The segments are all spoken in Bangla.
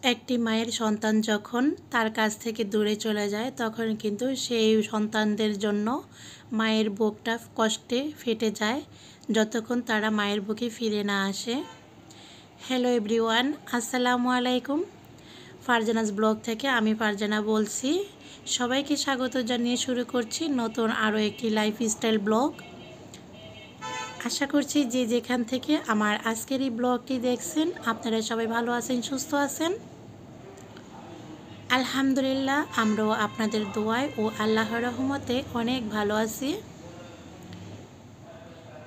একটি মায়ের সন্তান যখন তার কাছ থেকে দূরে চলে যায় তখন কিন্তু সেই সন্তানদের জন্য মায়ের বুকটা কষ্টে ফেটে যায় যতক্ষণ তারা মায়ের বুকে ফিরে না আসে। হ্যালো এভরিওয়ান, আসসালামু আলাইকুম। ফারজানাস ব্লগ থেকে আমি ফারজানা বলছি। সবাইকে স্বাগত জানিয়ে শুরু করছি নতুন আরও একটি লাইফস্টাইল ব্লগ। আশা করছি যে যেখান থেকে আমার আজকের এই ব্লগটি দেখছেন আপনারা সবাই ভালো আছেন, সুস্থ আছেন। আলহামদুলিল্লাহ, আমরাও আপনাদের দোয়ায় ও আল্লাহর রহমতে অনেক ভালো আছি।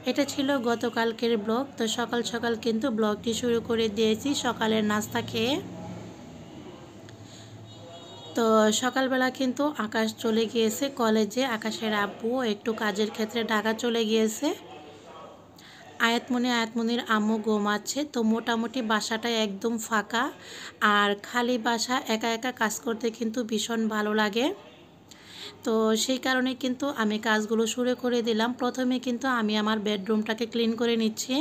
এটা ছিল গতকালকের ব্লগ। তো সকাল সকাল কিন্তু ব্লগটি শুরু করে দিয়েছি সকালের নাস্তা খেয়ে। তো সকালবেলা কিন্তু আকাশ চলে গিয়েছে কলেজে। আকাশের আব্বু একটু কাজের ক্ষেত্রে ঢাকা চলে গিয়েছে। আয়াতমনির আম্মু ঘুমাচ্ছে। তো মোটামুটি বাসাটা একদম ফাঁকা, আর খালি বাসা একা একা কাজ করতে কিন্তু ভীষণ ভালো লাগে। তো সেই কারণে কিন্তু আমি কাজগুলো শুরু করে দিলাম। প্রথমে কিন্তু আমি আমার বেডরুমটাকে ক্লিন করে নিচ্ছি।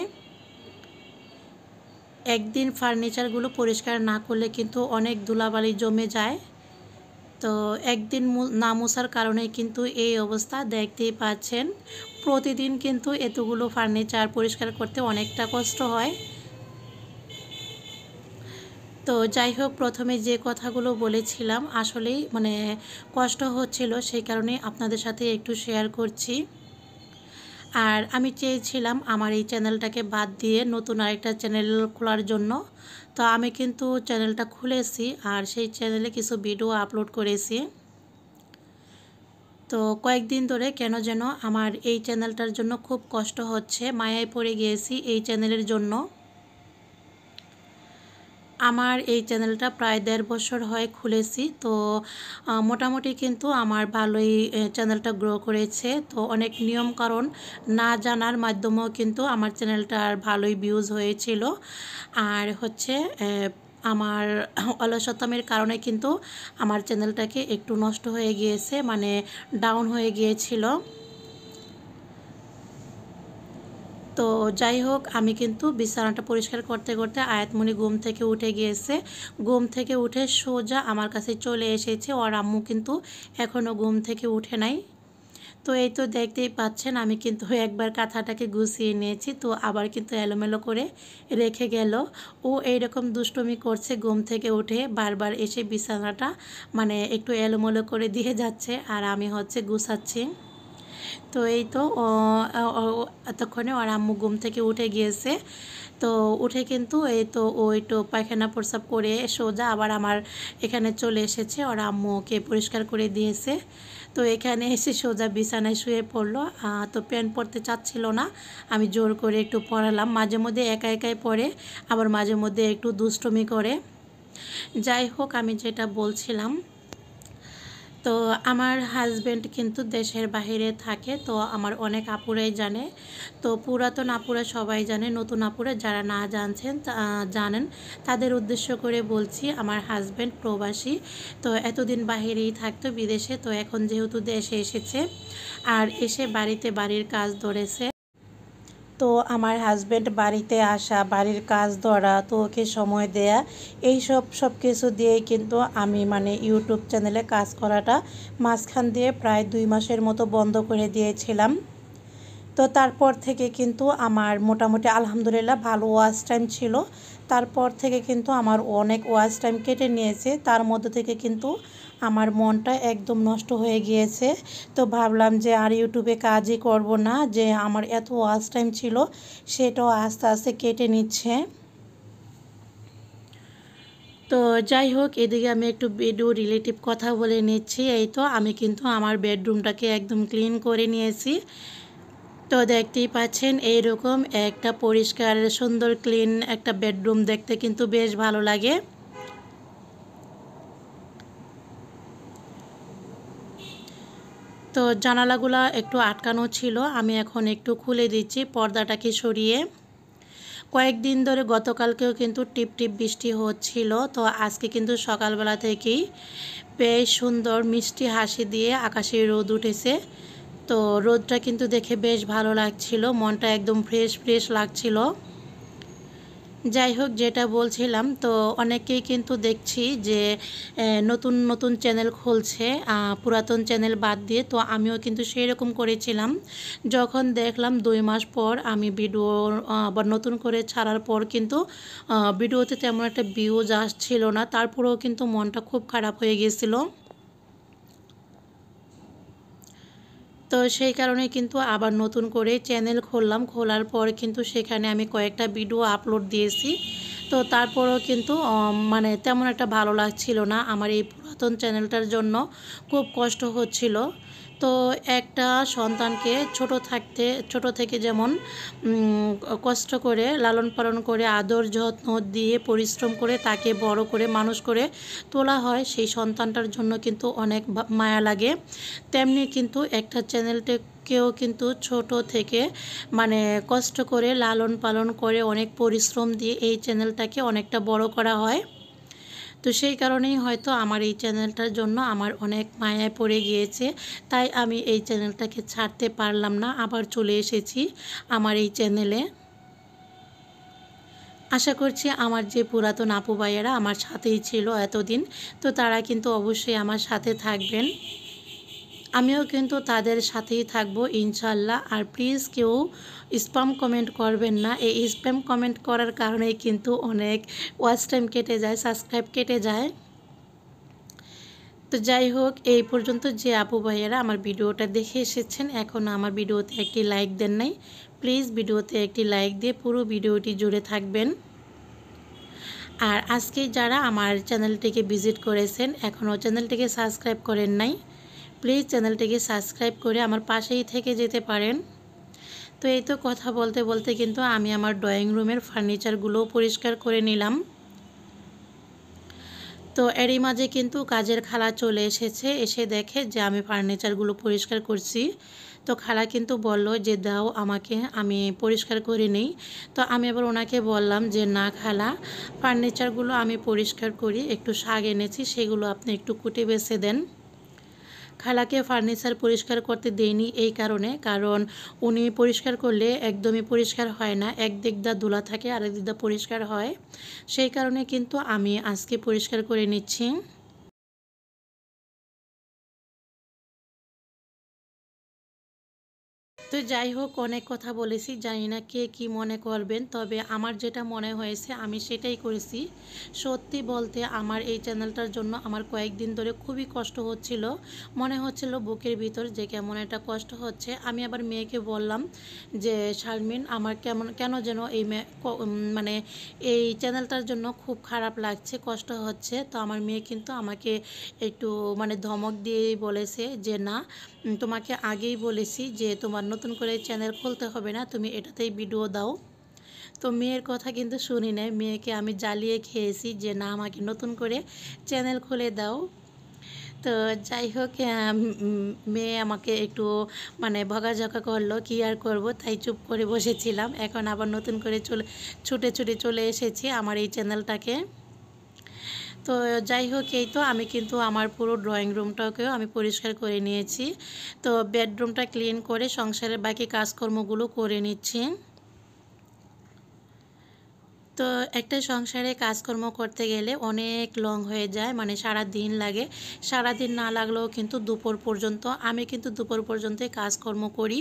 একদিন ফার্নিচারগুলো পরিষ্কার না করলে কিন্তু অনেক ধুলাবালি জমে যায়। তো একদিন না মোছার কারণে কিন্তু এই অবস্থা, দেখতেই পাচ্ছেন। প্রতিদিন কিন্তু এতগুলো ফার্নিচার পরিষ্কার করতে অনেকটা কষ্ট হয়। তো যাই হোক, প্রথমে যে কথাগুলো বলেছিলাম আসলেই কষ্ট হচ্ছিল, সেই কারণে আপনাদের সাথে একটু শেয়ার করছি। আর আমি চেয়েছিলাম আমার এই চ্যানেলটাকে বাদ দিয়ে নতুন আরেকটা চ্যানেল খোলার জন্য। তো আমি কিন্তু চ্যানেলটা খুলেছি আর সেই চ্যানেলে কিছু ভিডিও আপলোড করেছি। তো কয়েকদিন ধরে কেন যেন আমার এই চ্যানেলটার জন্য খুব কষ্ট হচ্ছে, মায়ায় পড়ে গিয়েছি এই চ্যানেলের জন্য। আমার এই চ্যানেলটা প্রায় 1.5 বছর হয় খুলেছি। তো মোটামুটি কিন্তু আমার ভালোই চ্যানেলটা গ্রো করেছে। তো অনেক নিয়মকানুন না জানার মাধ্যমেও কিন্তু আমার চ্যানেলটার ভালোই ভিউজ হয়েছিল। আর হচ্ছে আমার অলসতামের কারণে কিন্তু আমার চ্যানেলটাকে একটু নষ্ট হয়ে গিয়েছে, ডাউন হয়ে গিয়েছিল। তো যাই হোক, আমি কিন্তু বিছানাটা পরিষ্কার করতে করতে আয়াতমণি ঘুম থেকে উঠে গিয়েছে। ঘুম থেকে উঠে সোজা আমার কাছে চলে এসেছে। ওর আম্মু কিন্তু এখনও ঘুম থেকে উঠে নাই। তো এই তো দেখতেই পাচ্ছেন, আমি কিন্তু একবার কাঁথাটাকে গুছিয়ে নিয়েছি, তো আবার কিন্তু এলোমেলো করে রেখে গেল। ও এইরকম দুষ্টুমি করছে, ঘুম থেকে উঠে বারবার এসে বিছানাটা একটু এলোমেলো করে দিয়ে যাচ্ছে, আর আমি গুছাচ্ছি। তো এই তো এতক্ষণে ওর আম্মু ঘুম থেকে উঠে গিয়েছে। তো উঠে কিন্তু এই তো ও একটু পায়খানা প্রস্রাব করে সোজা আবার আমার এখানে চলে এসেছে। ওর আম্মু ওকে পরিষ্কার করে দিয়েছে। তো এখানে এসে সোজা বিছানায় শুয়ে পড়লো। তো প্যান্ট পরতে চাচ্ছিল না, আমি জোর করে একটু পরালাম। মাঝে মধ্যে একা একাই পরে, আবার মাঝে মধ্যে একটু দুষ্টুমি করে। যাই হোক, আমি যেটা বলছিলাম, তো আমার হাজব্যান্ড কিন্তু দেশের বাইরে থাকে। তো আমার অনেক আপুরাই জানে। তো পুরাতন আপুরা সবাই জানে, নতুন আপুরা যারা না জানছেন জানেন, তাদের উদ্দেশ্য করে বলছি। আমার হাজব্যান্ড প্রবাসী। তো এতদিন বাইরেই থাকতো বিদেশে। তো এখন যেহেতু দেশে এসেছে, আর এসে বাড়ির কাজ ধরেছে। তো আমার হাজব্যান্ড বাড়িতে আসা, বাড়ির কাজ ধরা, তো ওকে সময় দেয়া, এই সব কিছু দিয়েই কিন্তু আমি ইউটিউব চ্যানেলে কাজ করাটা মাঝখান দিয়ে প্রায় 2 মাসের মতো বন্ধ করে দিয়েছিলাম। তো তারপর থেকে কিন্তু আমার মোটামুটি আলহামদুলিল্লাহ ভালো ওয়াচ টাইম ছিল। তারপর থেকে কিন্তু আমার অনেক ওয়াচ টাইম কেটে নিয়েছে। তার মধ্যে থেকে কিন্তু আমার মনটা একদম নষ্ট হয়ে গিয়েছে। তো ভাবলাম যে আর ইউটিউবে কাজই করব না, যে আমার এত ওয়াচ টাইম ছিল সেটাও আস্তে আস্তে কেটে নিচ্ছে। তো যাই হোক, এদিকে আমি একটু ভিডিও রিলেটিভ কথা বলে নিচ্ছি। এই তো আমি কিন্তু আমার বেডরুমটাকে একদম ক্লিন করে নিয়েছি। তো দেখতেই পাচ্ছেন, এইরকম একটা পরিষ্কার সুন্দর ক্লিন একটা বেডরুম দেখতে কিন্তু বেশ ভালো লাগে। তো জানালাগুলো একটু আটকানো ছিল, আমি এখন একটু খুলে দিচ্ছি পর্দাটাকে সরিয়ে। কয়েকদিন ধরে গতকালকেও কিন্তু টিপ টিপ বৃষ্টি হচ্ছিল। তো আজকে কিন্তু সকালবেলা থেকেই বেশ সুন্দর মিষ্টি হাসি দিয়ে আকাশে রোদ উঠেছে। তো রোদটা কিন্তু দেখে বেশ ভালো লাগছিল, মনটা একদম ফ্রেশ ফ্রেশ লাগছিল। যাই হোক, যেটা বলছিলাম, তো অনেকেই কিন্তু দেখছি যে নতুন নতুন চ্যানেল খুলছে পুরাতন চ্যানেল বাদ দিয়ে। তো আমিও কিন্তু সেই রকম করেছিলাম। যখন দেখলাম 2 মাস পর আমি ভিডিও আবার নতুন করে ছাড়ার পর কিন্তু ভিডিওতে তেমন একটা ভিউজ আসছিল না, তারপরেও কিন্তু মনটা খুব খারাপ হয়ে গিয়েছিল। তো সেই কারণে কিন্তু আবার নতুন করে চ্যানেল খুললাম। খোলার পর কিন্তু সেখানে আমি কয়েকটা ভিডিও আপলোড দিয়েছি। তো তারপরেও কিন্তু মানে তেমন একটা ভালো লাগছিল না। আমার এই পুরাতন চ্যানেলটার জন্য খুব কষ্ট হচ্ছিল। তো একটা সন্তানকে ছোট থেকে যেমন কষ্ট করে লালন পালন করে আদর যত্ন দিয়ে পরিশ্রম করে তাকে বড় করে মানুষ করে তোলা হয়, সেই সন্তানটার জন্য কিন্তু অনেক মায়া লাগে। তেমনি কিন্তু একটা চ্যানেলটাকেও কিন্তু ছোট থেকে মানে কষ্ট করে লালন পালন করে অনেক পরিশ্রম দিয়ে এই চ্যানেলটাকে অনেকটা বড় করা হয়। তো সেই কারণেই হয়তো আমার এই চ্যানেলটার জন্য আমার অনেক মায়ায় পড়ে গিয়েছে, তাই আমি এই চ্যানেলটাকে ছাড়তে পারলাম না, আবার চলে এসেছি আমার এই চ্যানেলে। আশা করছি আমার যে পুরাতন আপু ভাইয়েরা আমার সাথেই ছিল এতদিন, তো তারা কিন্তু অবশ্যই আমার সাথে থাকবেন। আমিও কিন্তু তাদের সাথেই থাকবো ইনশাল্লাহ। আর প্লিজ কেউ স্প্যাম কমেন্ট করবেন না, এই স্প্যাম কমেন্ট করার কারণেই কিন্তু অনেক ওয়াচ টাইম কেটে যায়, সাবস্ক্রাইব কেটে যায়। তো যাই হোক, এই পর্যন্ত যে আপু ভাইয়েরা আমার ভিডিওটা দেখে এসেছেন, এখন আমার ভিডিওতে একটি লাইক দেন নাই, প্লিজ ভিডিওতে একটি লাইক দিয়ে পুরো ভিডিওটি জুড়ে থাকবেন। আর আজকে যারা আমার চ্যানেলটিকে ভিজিট করেছেন, এখনও চ্যানেলটিকে সাবস্ক্রাইব করেন নাই, প্লিজ চ্যানেলটিকে সাবস্ক্রাইব করে আমার পাশেই থেকে যেতে পারেন। তো এই তো কথা বলতে বলতে কিন্তু আমি আমার ড্রয়িং রুমের ফার্নিচারগুলোও পরিষ্কার করে নিলাম। তো এরই মাঝে কিন্তু কাজের খালা চলে এসেছে, এসে দেখে যে আমি ফার্নিচারগুলো পরিষ্কার করছি। তো খালা কিন্তু বলল যে দাও আমাকে, আমি পরিষ্কার করে নিই। তো আমি আবার ওনাকে বললাম যে না খালা, ফার্নিচারগুলো আমি পরিষ্কার করি, একটু শাক এনেছি, সেগুলো আপনি একটু কুটে বেছে দেন। খালাকে ফার্নিচার পরিষ্কার করতে দেইনি এই কারণে, কারণ উনি পরিষ্কার করলে একদমই পরিষ্কার হয় না, একদিক দা ধুলা থাকে আর একদিক দা পরিষ্কার হয়। সেই কারণে কিন্তু আমি আজকে পরিষ্কার করে নিচ্ছি। তো যাই হোক, অনেক কথা বলেছি, জানি না কে কি মনে করবেন, তবে আমার যেটা মনে হয়েছে আমি সেটাই করেছি। সত্যি বলতে আমার এই চ্যানেলটার জন্য আমার কয়েকদিন ধরে খুবই কষ্ট হচ্ছিল, মনে হচ্ছিল বুকের ভিতর যে কেমন একটা কষ্ট হচ্ছে। আমি আবার মেয়েকে বললাম যে শারমিন, আমার কেন যেন এই মানে এই চ্যানেলটার জন্য খুব খারাপ লাগছে, কষ্ট হচ্ছে। তো আমার মেয়ে কিন্তু আমাকে একটু মানে ধমক দিয়েই বলেছে যে না, তোমাকে আগেই বলেছি যে তোমার নতুন করে চ্যানেল খুলতে হবে না, তুমি এটাতেই ভিডিও দাও। তো মেয়ের কথা কিন্তু শুনি নাই, মেয়েকে আমি জ্বালিয়ে খেয়েছি যে না, আমাকে নতুন করে চ্যানেল খুলে দাও। তো যাই হোক, মেয়ে আমাকে একটু মানে বকাঝকা করলো, কি আর করব, তাই চুপ করে বসেছিলাম। এখন আবার নতুন করে ছুটে ছুটে চলে এসেছি আমার এই চ্যানেলটাকে। তো যাই হোক, এই তো আমি কিন্তু আমার পুরো ড্রয়িং রুমটাকেও আমি পরিষ্কার করে নিয়েছি। তো বেডরুমটা ক্লিন করে সংসারের বাকি কাজকর্মগুলো করে নিচ্ছি। তো একটা সংসারে কাজকর্ম করতে গেলে অনেক লং হয়ে যায়, মানে সারা দিন লাগে। সারা দিন না লাগলেও কিন্তু দুপুর পর্যন্ত, আমি কিন্তু দুপুর পর্যন্তই কাজকর্ম করি।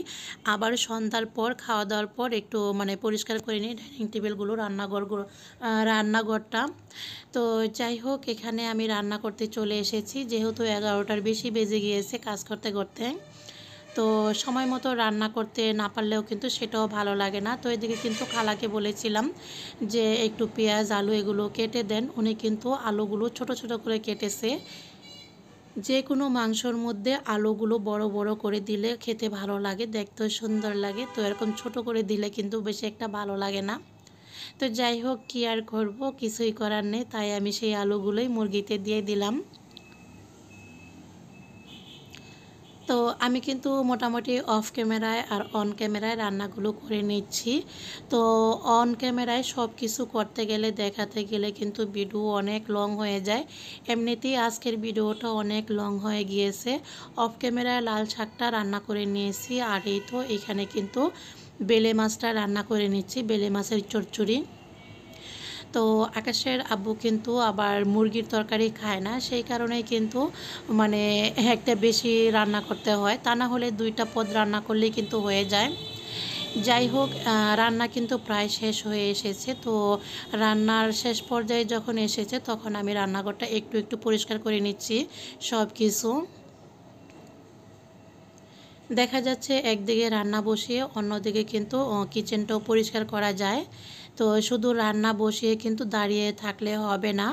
আবার সন্ধ্যার পর খাওয়া দাওয়ার পর একটু মানে পরিষ্কার করে নিই ডাইনিং টেবিলগুলো, রান্নাঘরটা। তো যাই হোক, এখানে আমি রান্না করতে চলে এসেছি, যেহেতু 11টার বেশি বেজে গিয়েছে কাজ করতে করতে। তো সময় মতো রান্না করতে না পারলেও কিন্তু সেটাও ভালো লাগে না। তো এদিকে কিন্তু খালাকে বলেছিলাম যে একটু পেঁয়াজ আলু এগুলো কেটে দেন, উনি কিন্তু আলুগুলো ছোট ছোট করে কেটেছে। যে কোনো মাংসর মধ্যে আলুগুলো বড় বড় করে দিলে খেতে ভালো লাগে, দেখতেও সুন্দর লাগে। তো এরকম ছোট করে দিলে কিন্তু বেশি একটা ভালো লাগে না। তো যাই হোক, কী আর করবো, কিছুই করার নেই, তাই আমি সেই আলুগুলোই মুরগিতে দিয়ে দিলাম। তো আমি কিন্তু মোটামুটি অফ ক্যামেরায় আর অন ক্যামেরায় রান্নাগুলো করে নিচ্ছি। তো অন ক্যামেরায় সব কিছু করতে গেলে দেখাতে গেলে কিন্তু ভিডিও অনেক লং হয়ে যায়। এমনিতেই আজকের ভিডিওটা অনেক লং হয়ে গিয়েছে। অফ ক্যামেরায় লাল শাকটা রান্না করে নিয়েছি, আর এই তো এখানে কিন্তু বেলে মাছটা রান্না করে নিচ্ছি, বেলে মাছের চচ্চড়ি। তো আকাশের আব্বু কিন্তু আবার মুরগির তরকারি খায় না, সেই কারণেই কিন্তু মানে একটা বেশি রান্না করতে হয়, তা না হলে 2টা পদ রান্না করলেই কিন্তু হয়ে যায়। যাই হোক, রান্না কিন্তু প্রায় শেষ হয়ে এসেছে। তো রান্নার শেষ পর্যায়ে যখন এসেছে তখন আমি রান্নাঘরটা একটু একটু পরিষ্কার করে নিচ্ছি সব কিছু। দেখা যাচ্ছে একদিকে রান্না বসিয়ে অন্যদিকে কিন্তু কিচেনটাও পরিষ্কার করা যায়। তো শুধু রান্না বসিয়ে কিন্তু দাঁড়িয়ে থাকলে হবে না,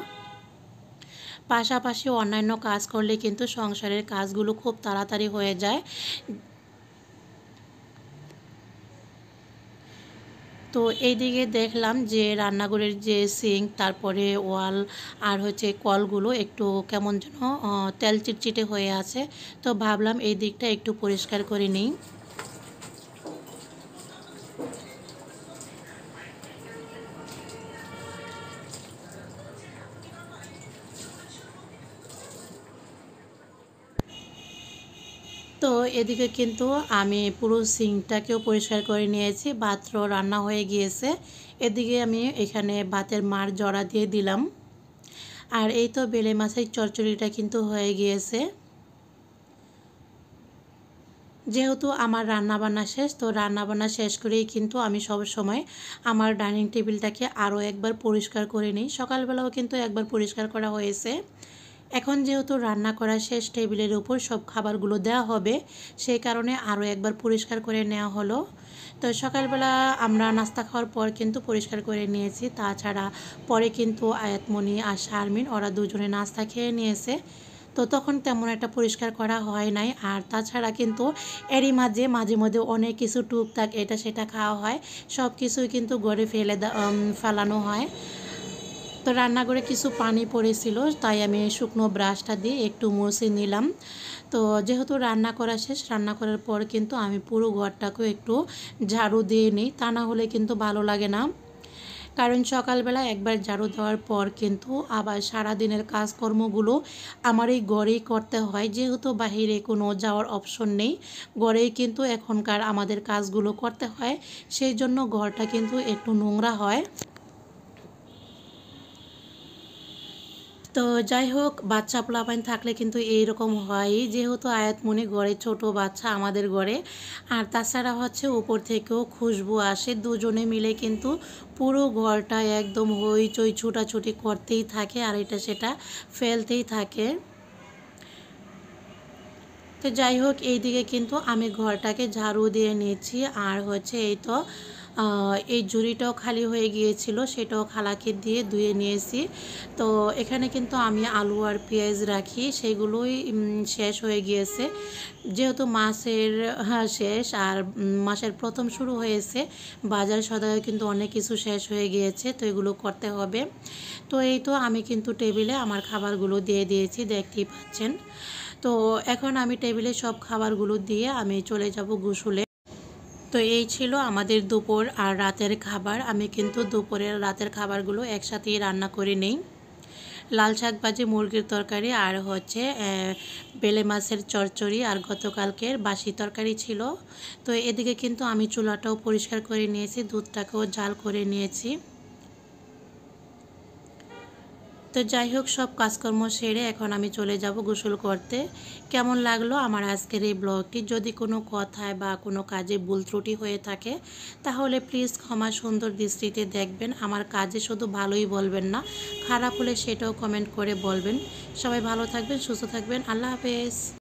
পাশাপাশি অন্যান্য কাজ করলে কিন্তু সংসারের কাজগুলো খুব তাড়াতাড়ি হয়ে যায়। তো এইদিকে দেখলাম যে রান্নাঘরের যে সিঙ্ক, তারপরে ওয়াল আর হচ্ছে কলগুলো একটু কেমন যেন তেল চিটচিটে হয়ে আছে। তো ভাবলাম এই দিকটা একটু পরিষ্কার করে নিই। তো এদিকে কিন্তু আমি পুরো সিঙ্কটাকেও পরিষ্কার করে নিয়েছি, ভাতও রান্না হয়ে গিয়েছে। এদিকে আমি এখানে ভাতের মাড় জড়া দিয়ে দিলাম। আর এই তো বেলে মাছের চচ্চড়িটা কিন্তু হয়ে গিয়েছে। যেহেতু আমার রান্নাবান্না শেষ, তো রান্নাবান্না শেষ করেই কিন্তু আমি সব সময় আমার ডাইনিং টেবিলটাকে আরও একবার পরিষ্কার করে নিই। সকালবেলাও কিন্তু একবার পরিষ্কার করা হয়েছে। এখন যেহেতু রান্না করা শেষ, টেবিলের উপর সব খাবারগুলো দেওয়া হবে, সেই কারণে আরও একবার পরিষ্কার করে নেওয়া হলো। তো সকালবেলা আমরা নাস্তা খাওয়ার পর কিন্তু পরিষ্কার করে নিয়েছি। তাছাড়া পরে কিন্তু আয়াতমণি আর শারমিন ওরা দুজনে নাস্তা খেয়ে নিয়েছে, তো তখন তেমন একটা পরিষ্কার করা হয় নাই। আর তাছাড়া কিন্তু এরই মাঝে মাঝে মধ্যে অনেক কিছু টুকটাক এটা সেটা খাওয়া হয়, সব কিছুই কিন্তু ঘরে ফেলানো হয়। তো রান্নাঘরে কিছু পানি পড়েছিল, তাই আমি শুকনো ব্রাশটা দিয়ে একটু মুছে নিলাম। তো যেহেতু রান্না করা শেষ, রান্না করার পর কিন্তু আমি পুরো ঘরটাকেও একটু ঝাড়ু দিয়ে নিই, তা না হলে কিন্তু ভালো লাগে না। কারণ সকালবেলা একবার ঝাড়ু দেওয়ার পর কিন্তু আবার সারাদিনের কাজকর্মগুলো আমার এই ঘরেই করতে হয়। যেহেতু বাহিরে কোনো যাওয়ার অপশন নেই, ঘরেই কিন্তু এখনকার আমাদের কাজগুলো করতে হয়, সেই জন্য ঘরটা কিন্তু একটু নোংরা হয়। তো যাই হোক, বাচ্চা পোলাপাইন থাকলে কিন্তু এইরকম হয়ই, যেহেতু আয়াতমণি ঘরে ছোট বাচ্চা আমাদের ঘরে। আর তাছাড়া হচ্ছে উপর থেকেও খুশবু আসে, দুজনে মিলে কিন্তু পুরো ঘরটা একদম হইচই ছুটাছুটি করতেই থাকে আর এটা সেটা ফেলতেই থাকে। তো যাই হোক, এই দিকে কিন্তু আমি ঘরটাকে ঝাড়ু দিয়ে নিয়েছি। আর হচ্ছে এই তো এই ঝুড়িটাও খালি হয়ে গিয়েছিল, সেটাও খালাকে দিয়ে ধুয়ে নিয়েছি। তো এখানে কিন্তু আমি আলু আর পেঁয়াজ রাখি, সেগুলোই শেষ হয়ে গিয়েছে। যেহেতু মাসের শেষ আর মাসের প্রথম শুরু হয়েছে, বাজার সদায় কিন্তু অনেক কিছু শেষ হয়ে গিয়েছে, তো এগুলো করতে হবে। তো এই তো আমি কিন্তু টেবিলে আমার খাবারগুলো দিয়ে দিয়েছি, দেখতেই পাচ্ছেন। তো এখন আমি টেবিলে সব খাবারগুলো দিয়ে আমি চলে যাব গোসলে। তো এই ছিল আমাদের দুপুর আর রাতের খাবার। আমি কিন্তু দুপুরের রাতের খাবারগুলো একসাথেই রান্না করে নেই। লাল শাক ভাজি, মুরগির তরকারি আর হচ্ছে বেলে মাছের চচ্চড়ি আর গতকালকের বাসি তরকারি ছিল। তো এদিকে কিন্তু আমি চুলাটাও পরিষ্কার করে নিয়েছি, দুধটাকেও জাল করে নিয়েছি। তো যাই হোক, সব কাজকর্ম সেরে এখন আমি চলে যাব গোসল করতে। কেমন লাগলো আমার আজকের এই ব্লগটি? যদি কোনো কথায় বা কোনো কাজে ভুল ত্রুটি হয়ে থাকে তাহলে প্লিজ ক্ষমা সুন্দর দৃষ্টিতে দেখবেন। আমার কাজে শুধু ভালোই বলবেন না, খারাপ হলে সেটাও কমেন্ট করে বলবেন। সবাই ভালো থাকবেন, সুস্থ থাকবেন। আল্লাহ হাফেজ।